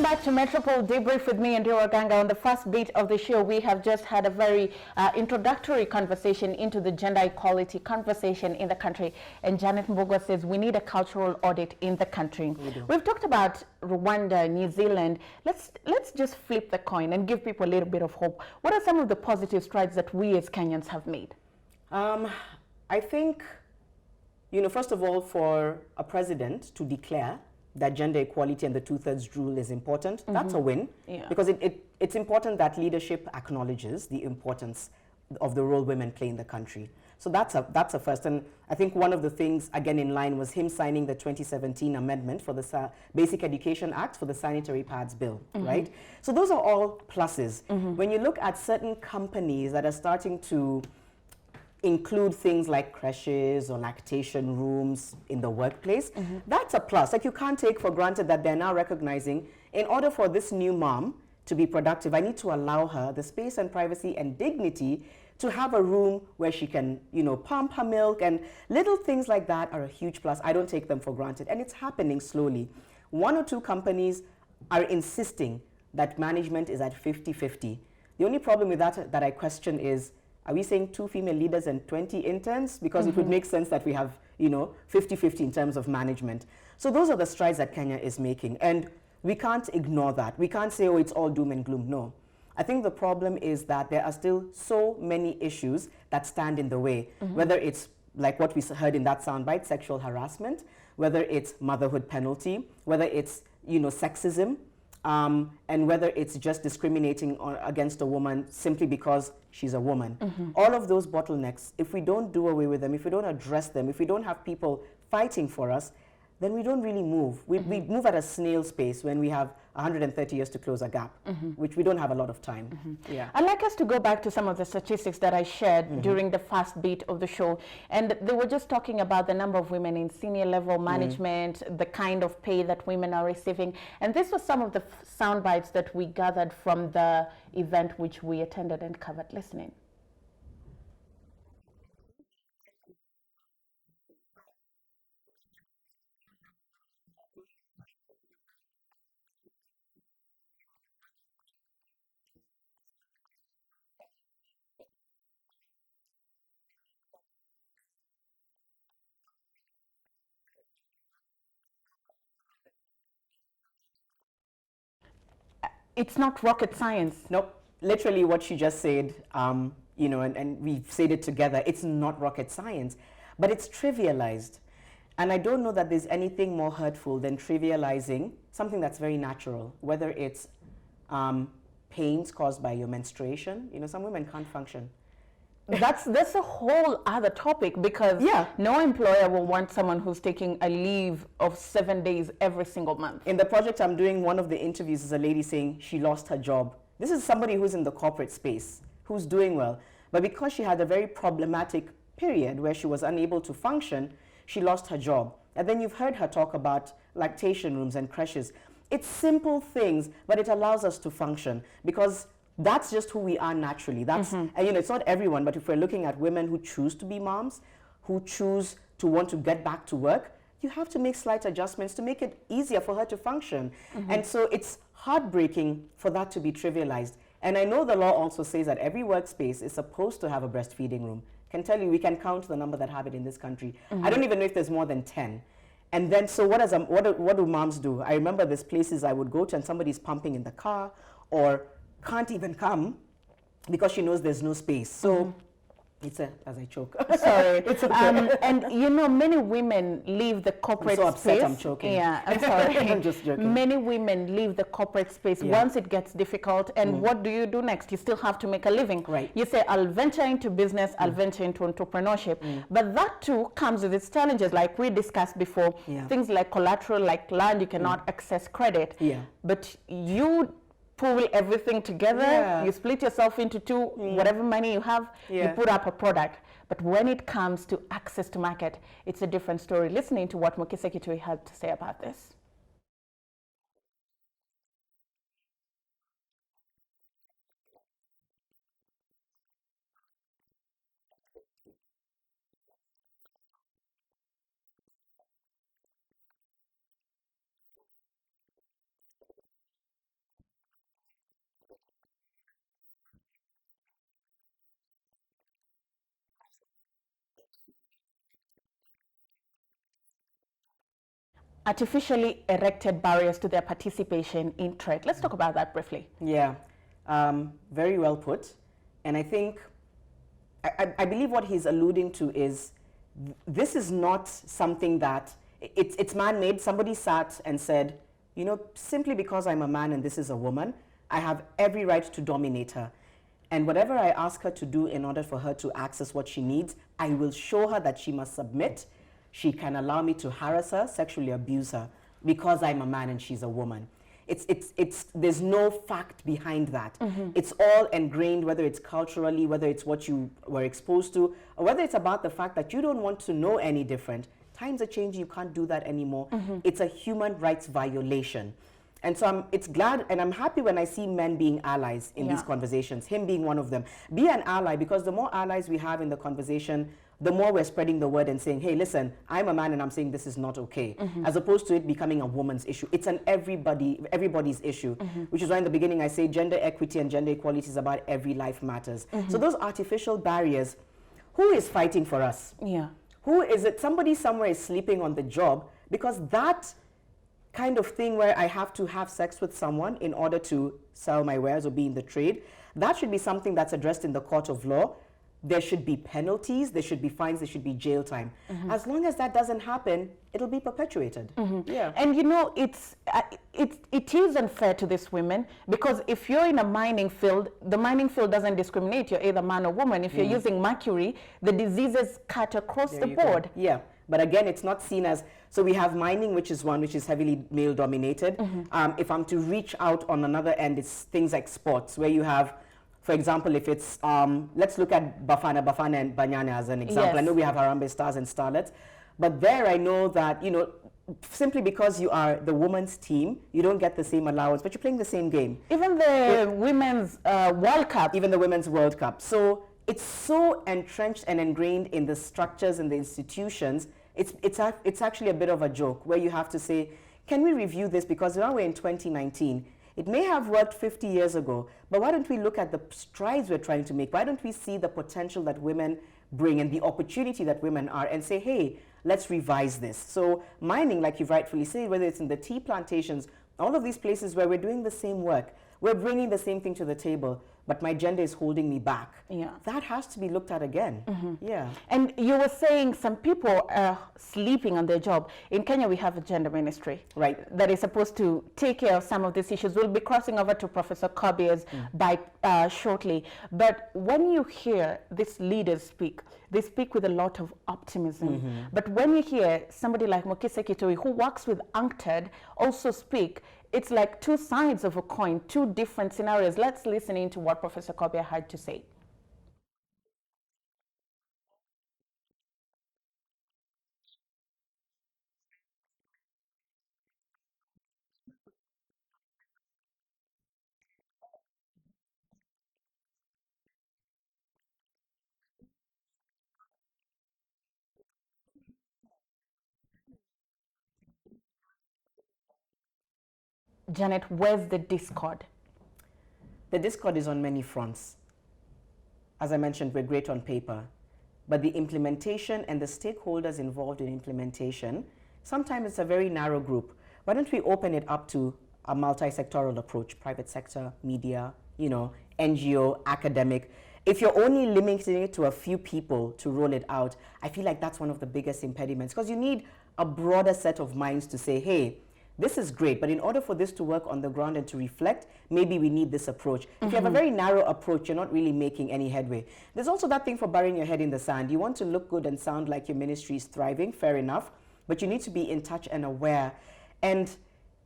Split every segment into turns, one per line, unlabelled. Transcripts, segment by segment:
Back to Metropol Debrief with me and Dewa Ganga. On the first bit of the show, we have just had a very introductory conversation into the gender equality conversation in the country. And Janet Mbugua says we need a cultural audit in the country. We've talked about Rwanda, New Zealand. Let's just flip the coin and give people a little bit of hope. What are some of the positive strides that we as Kenyans have made?
I think, first of all, for a president to declare that gender equality and the two-thirds rule is important, that's a win. Yeah. Because it's important that leadership acknowledges the importance of the role women play in the country. So that's a first. And I think one of the things, again, in line was him signing the 2017 amendment for the Basic Education Act for the sanitary pads bill, right? So those are all pluses. When you look at certain companies that are starting to include things like creches or lactation rooms in the workplace, that's a plus. Like, you can't take for granted that they're now recognizing, in order for this new mom to be productive, I need to allow her the space and privacy and dignity to have a room where she can, pump her milk, and little things like that are a huge plus. I don't take them for granted, and it's happening slowly. One or two companies are insisting that management is at 50-50. The only problem with that I question is, are we saying 2 female leaders and 20 interns? Because it would make sense that we have, 50-50 in terms of management. So those are the strides that Kenya is making. And we can't ignore that. We can't say, oh, it's all doom and gloom. No. I think the problem is that there are still so many issues that stand in the way, whether it's like what we heard in that soundbite, sexual harassment, whether it's motherhood penalty, whether it's, sexism, and whether it's just discriminating against a woman simply because she's a woman. All of those bottlenecks, if we don't do away with them, if we don't address them, if we don't have people fighting for us, then we don't really move. We move at a snail's pace when we have 130 years to close a gap, which we don't have a lot of time. Yeah.
I'd like us to go back to some of the statistics that I shared during the first beat of the show. And they were just talking about the number of women in senior level management, the kind of pay that women are receiving. And this was some of the sound bites that we gathered from the event which we attended and covered. Listening. It's not rocket science.
Nope. Literally what she just said, and we've said it together, it's not rocket science, but it's trivialized. And I don't know that there's anything more hurtful than trivializing something that's very natural, whether it's pains caused by your menstruation. Some women can't function.
That's a whole other topic, because no employer will want someone who's taking a leave of 7 days every single month.
In the project I'm doing, one of the interviews is a lady saying she lost her job. This is somebody who's in the corporate space, who's doing well. But because she had a very problematic period where she was unable to function, she lost her job. And then you've heard her talk about lactation rooms and creches. It's simple things, but it allows us to function, because that's just who we are naturally. That's, and it's not everyone, but if we're looking at women who choose to be moms, who choose to want to get back to work, you have to make slight adjustments to make it easier for her to function. And so it's heartbreaking for that to be trivialized. And I know the law also says that every workspace is supposed to have a breastfeeding room. I can tell you, we can count the number that have it in this country. I don't even know if there's more than 10. And then, so what do moms do? I remember there's places I would go to and somebody's pumping in the car, or can't even come because she knows there's no space. So it's as I choke.
Sorry. It's okay. And many women leave the corporate
space. I'm so upset I'm
space.
choking.
Yeah, I'm sorry.
I'm just joking.
Many women leave the corporate space once it gets difficult. And what do you do next? You still have to make a living.
Right.
You say, I'll venture into business, I'll venture into entrepreneurship. But that too comes with its challenges, like we discussed before. Things like collateral, like land, you cannot access credit. But you pool everything together, you split yourself into two, whatever money you have, you put up a product. But when it comes to access to market, it's a different story. Listening to what Mokise Kitui had to say about this. artificially erected barriers to their participation in trade. Let's talk about that briefly.
Yeah, very well put. And I think, I believe what he's alluding to is, this is not something that, it's man-made. Somebody sat and said, you know, simply because I'm a man and this is a woman, I have every right to dominate her. And whatever I ask her to do in order for her to access what she needs, I will show her that she must submit. She can allow me to harass her, sexually abuse her, because I'm a man and she's a woman. There's no fact behind that. It's all ingrained, whether it's culturally, whether it's what you were exposed to, or whether it's about the fact that you don't want to know any different. Times are changing, you can't do that anymore. It's a human rights violation. And so it's glad and I'm happy when I see men being allies in these conversations, him being one of them. Be an ally, because the more allies we have in the conversation, the more we're spreading the word and saying, hey, listen, I'm a man and I'm saying this is not okay, as opposed to it becoming a woman's issue. It's an everybody's issue, which is why in the beginning I say gender equity and gender equality is about every life matters. So those artificial barriers, who is fighting for us?
Yeah.
Who is it? Somebody somewhere is sleeping on the job, because that kind of thing where I have to have sex with someone in order to sell my wares or be in the trade, that should be something that's addressed in the court of law. There should be penalties, there should be fines, there should be jail time. As long as that doesn't happen, it'll be perpetuated. Yeah.
And you know, it is unfair to these women, because if you're in a mining field, the mining field doesn't discriminate. You're either man or woman. If you're using mercury, the diseases cut across the board.
Yeah. But again, it's not seen as, so we have mining, which is one which is heavily male dominated. If I'm to reach out on another end, it's things like sports, where you have, for example, if it's, let's look at Bafana and Banyana as an example. I know we have Harambee Stars and Starlets, but there I know that, you know, simply because you are the women's team, you don't get the same allowance, but you're playing the same game.
Even the Women's World Cup.
Even the Women's World Cup. So it's so entrenched and ingrained in the structures and the institutions, it's actually a bit of a joke, where you have to say, can we review this? Because now we're in 2019. It may have worked 50 years ago, but why don't we look at the strides we're trying to make? Why don't we see the potential that women bring and the opportunity that women are, and say, hey, let's revise this. So mining, like you've rightfully said, whether it's in the tea plantations, all of these places where we're doing the same work, we're bringing the same thing to the table, but my gender is holding me back. Yeah. That has to be looked at again. Yeah.
And you were saying some people are sleeping on their job. In Kenya, we have a gender ministry.
Right.
That is supposed to take care of some of these issues. We'll be crossing over to Professor Kobie's by shortly. But when you hear these leaders speak, they speak with a lot of optimism. But when you hear somebody like Mokise Kitui, who works with UNCTAD, also speak, it's like two sides of a coin, two different scenarios. Let's listen into what Professor Kobie had to say. Janet, where's the discord?
The discord is on many fronts. As I mentioned, we're great on paper, but the implementation and the stakeholders involved in implementation, sometimes it's a very narrow group. Why don't we open it up to a multi-sectoral approach, private sector, media, you know, NGO, academic. If you're only limiting it to a few people to roll it out, I feel like that's one of the biggest impediments, because you need a broader set of minds to say, hey, this is great, but in order for this to work on the ground and to reflect, maybe we need this approach. If you have a very narrow approach, you're not really making any headway. There's also that thing for burying your head in the sand. You want to look good and sound like your ministry is thriving, fair enough, but you need to be in touch and aware. And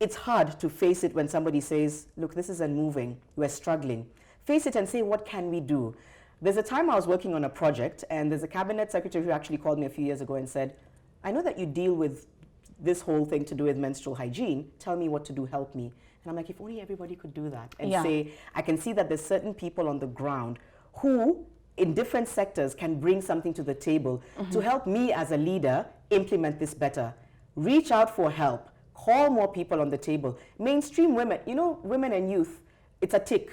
it's hard to face it when somebody says, look, this isn't moving, we're struggling. Face it and say, what can we do? There's a time I was working on a project, and there's a cabinet secretary who actually called me a few years ago and said, I know that you deal with this whole thing to do with menstrual hygiene, tell me what to do, help me. And I'm like, if only everybody could do that and say, I can see that there's certain people on the ground who in different sectors can bring something to the table to help me as a leader implement this better. Reach out for help, call more people on the table. Mainstream women, you know, women and youth, it's a tick.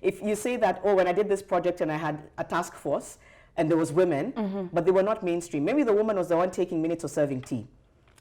If you say that, oh, when I did this project and I had a task force and there was women, but they were not mainstream. Maybe the woman was the one taking minutes or serving tea.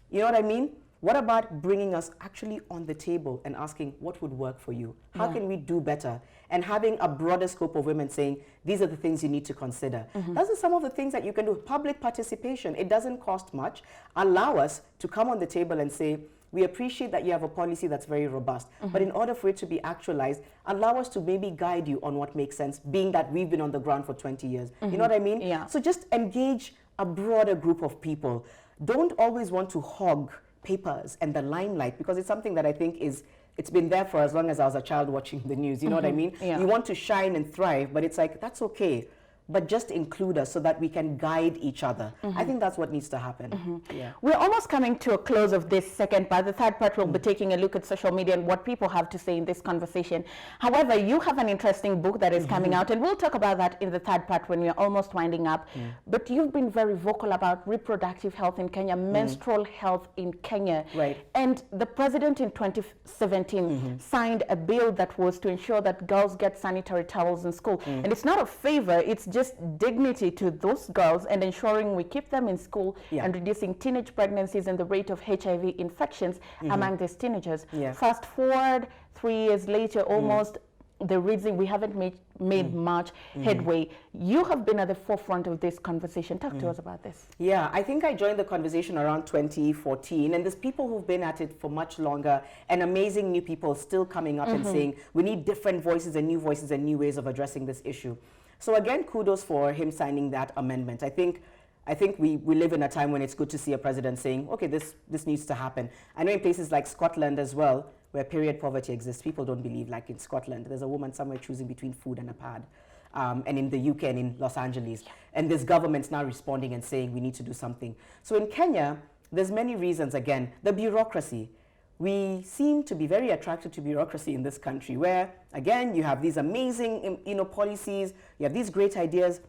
You know what I mean? What about bringing us actually on the table and asking what would work for you? How can we do better? And having a broader scope of women saying, these are the things you need to consider. Those are some of the things that you can do. Public participation, it doesn't cost much. Allow us to come on the table and say, we appreciate that you have a policy that's very robust, but in order for it to be actualized, allow us to maybe guide you on what makes sense, being that we've been on the ground for 20 years. You know what I mean?
Yeah.
So just engage a broader group of people. Don't always want to hog papers and the limelight, because it's something that I think it's been there for as long as I was a child watching the news. You know what I mean?
Yeah.
You want to shine and thrive, but it's like, that's okay. But just include us so that we can guide each other. I think that's what needs to happen. Yeah.
We're almost coming to a close of this second part. The third part will be taking a look at social media and what people have to say in this conversation. However, you have an interesting book that is coming out, and we'll talk about that in the third part when we're almost winding up. But you've been very vocal about reproductive health in Kenya, menstrual health in Kenya.
Right.
And the president in 2017 signed a bill that was to ensure that girls get sanitary towels in school. And it's not a favor, it's just dignity to those girls, and ensuring we keep them in school and reducing teenage pregnancies and the rate of HIV infections among these teenagers. Fast forward 3 years later, almost, the reason we haven't made much headway. You have been at the forefront of this conversation. Talk to us about this.
Yeah, I think I joined the conversation around 2014, and there's people who've been at it for much longer, and amazing new people still coming up and saying we need different voices and new ways of addressing this issue. So again, kudos for him signing that amendment. I think we live in a time when it's good to see a president saying, okay, this needs to happen. I know in places like Scotland as well, where period poverty exists, people don't believe, like in Scotland, there's a woman somewhere choosing between food and a pad. And in the UK and in Los Angeles. And this government's now responding and saying we need to do something. So in Kenya, there's many reasons. Again, the bureaucracy. We seem to be very attracted to bureaucracy in this country, where, again, you have these amazing policies, you have these great ideas,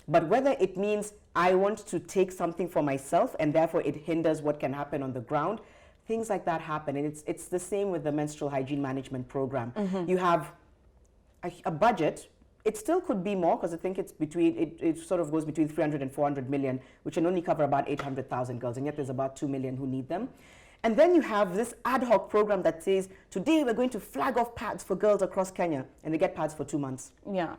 but whether it means I want to take something for myself and therefore it hinders what can happen on the ground, things like that happen. And it's the same with the menstrual hygiene management program. You have a budget. It still could be more, because I think it sort of goes between 300 and 400 million, which can only cover about 800,000 girls, and yet there's about 2 million who need them. And then you have this ad hoc program that says, today we're going to flag off pads for girls across Kenya, and they get pads for 2 months.
Yeah.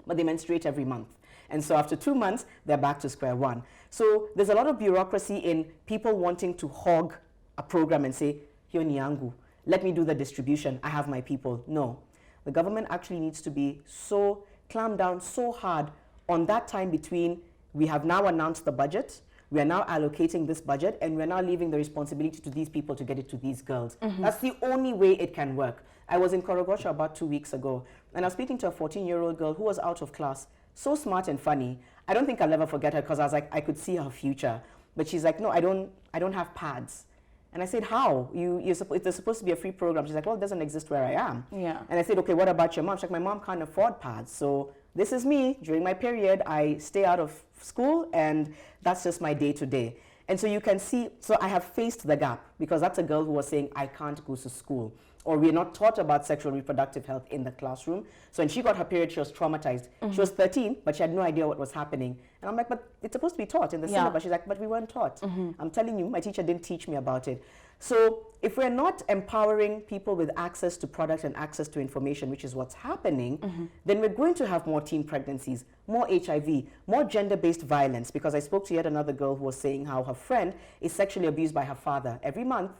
But they menstruate every month. And so after 2 months, they're back to square one. So there's a lot of bureaucracy in people wanting to hog a program and say, hiyo ni yangu, let me do the distribution, I have my people. No. The government actually needs to be so clamp down so hard on that time between we have now announced the budget, we are now allocating this budget, and we're now leaving the responsibility to these people to get it to these girls. That's the only way it can work. I was in Korogosha about 2 weeks ago, and I was speaking to a 14-year-old girl who was out of class, so smart and funny. I don't think I'll ever forget her, because I was like, I could see her future. But she's like, no, I don't have pads. And I said, how? There's supposed to be a free program. She's like, well, it doesn't exist where I am.
Yeah.
And I said, okay, what about your mom? She's like, my mom can't afford pads. So this is me. During my period, I stay out of school, and that's just my day-to-day. And so you can see, so I have faced the gap, because that's a girl who was saying, I can't go to school. Or we're not taught about sexual reproductive health in the classroom. So when she got her period, she was traumatized. She was 13, but she had no idea what was happening. And I'm like, but it's supposed to be taught in the syllabus. She's like, but we weren't taught. I'm telling you, my teacher didn't teach me about it. So if we're not empowering people with access to products and access to information, which is what's happening, then we're going to have more teen pregnancies, more HIV, more gender-based violence. Because I spoke to yet another girl who was saying how her friend is sexually abused by her father. Every month,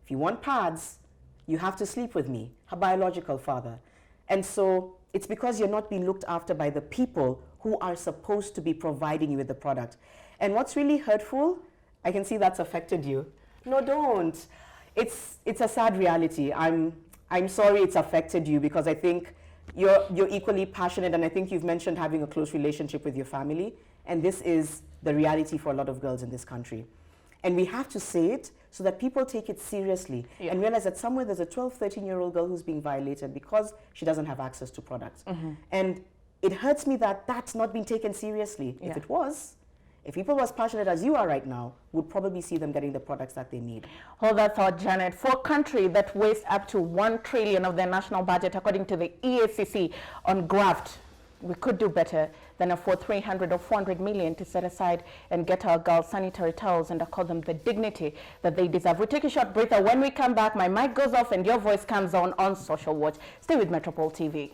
if you want pads, you have to sleep with me, her biological father. And so it's because you're not being looked after by the people who are supposed to be providing you with the product. And what's really hurtful, I can see that's affected you. No, don't. It's a sad reality. I'm sorry it's affected you, because I think you're equally passionate, and I think you've mentioned having a close relationship with your family, and this is the reality for a lot of girls in this country. And we have to say it so that people take it seriously and realize that somewhere there's a 12, 13-year-old girl who's being violated because she doesn't have access to products. And it hurts me that that's not being taken seriously. If it was, if people were as passionate as you are right now, would probably see them getting the products that they need.
Hold that thought, Janet. For a country that wastes up to 1 trillion of their national budget, according to the EACC, on graft, we could do better than afford 300 or 400 million to set aside and get our girls sanitary towels and accord them the dignity that they deserve. We take a short breather. When we come back, my mic goes off and your voice comes on Social Watch. Stay with Metropol TV.